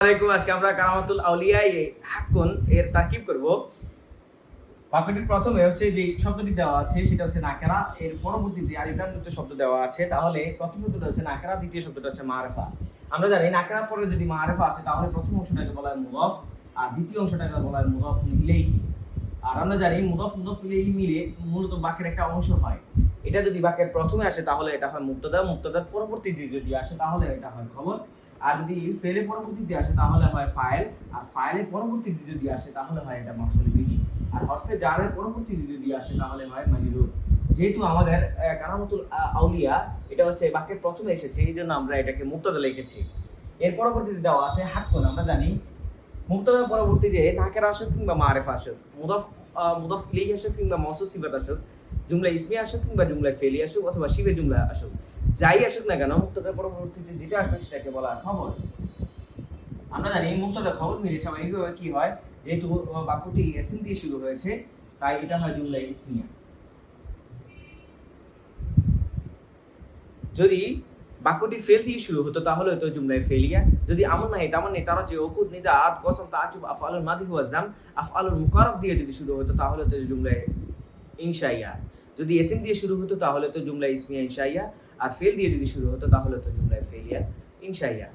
আজকে আমরা কারামাতুল আউলিয়া হাক্কুন এর তারকিব করব। বাক্যটির প্রথমে হচ্ছে যে শব্দটি দেওয়া আছে সেটা হচ্ছে নাকেরা, এর পরবর্তীতে আলিফ লাম যুক্ত শব্দ দেওয়া আছে, তাহলে প্রথম শব্দটা হচ্ছে নাকেরা, দ্বিতীয় শব্দটা হচ্ছে মারিফা। আমরা জানি নাকেরার পরে যদি মারিফা আসে তাহলে প্রথম অংশটাকে বলা হয় মুদাফ আর দ্বিতীয় অংশটাকে বলা হয় মুদাফুন ইলাইহি। আর আমরা জানি মুদাফ মুদাফ ইলাইহি মিলে মূলত বাক্যের একটা অংশ হয়। এটা যদি বাক্যের প্রথমে আসে তাহলে এটা হয় মুবতাদা, মুবতাদার পরবর্তীতে যদি আসে তাহলে এটা হয় খবর। আর যদি ফেলের পরবর্তীতে আসে তাহলে হয় ফাইল, আর ফাইলের পরবর্তীতে যদি আসে তাহলে হয় এটা মাফউল বিহি, আর হরফে জারের পরবর্তীতে যদি আসে তাহলে হয় মাজরুর। যেহেতু আমাদের কারামাতুল আউলিয়া এটা হচ্ছে বাক্যের প্রথমে এসেছে, এই জন্য আমরা এটাকে মুবতাদা লিখেছি। এর পরবর্তীতে দেওয়া আছে হাক্কুন। আমরা জানি মুবতাদার পরবর্তীতে নাকেরা আসুক কিংবা মারিফা আসুক, মুদাফ ইলাইহি আসুক কিংবা মাউসুফ সিফাত আসুক, জুমলা ইসমি আসুক কিংবা জুমলা ফেলি আসুক অথবা শিবে জুমলা আসুক, যাই আসুক না কেন মুবতাদার পরবর্তীতে যেটা আসবে সেটাকে বলা হয় খবর। আমরা জানি মুবতাদা খবর মিলে স্বাভাবিকভাবে কি হয়, যেহেতু বাক্যটি এসিম দিয়ে শুরু হয়েছে তাই এটা হয় জুমলা ইসমিয়া। যদি বাক্যটি ফেল দিয়ে শুরু হতো তাহলে হতো জুমলায় ফেলিয়া। যদি আমন নাই তামান নেই তারা যে ওকুদ নিদা আদ কসম তাজুব আফআলুল মাদি ওয়া জাম আফআলুল মুকাররব দিয়ে যদি শুরু হতো তাহলে হতো জুমলায় ইনশাইয়া। যদি এসিম দিয়ে শুরু হতো তাহলে তো জুমলা ইসমিয়া ইনশাইয়া, আর ফেল দিয়ে যদি শুরু হতো তাহলে তো জুমলায় ফেলিয়া ইনশাইয়া।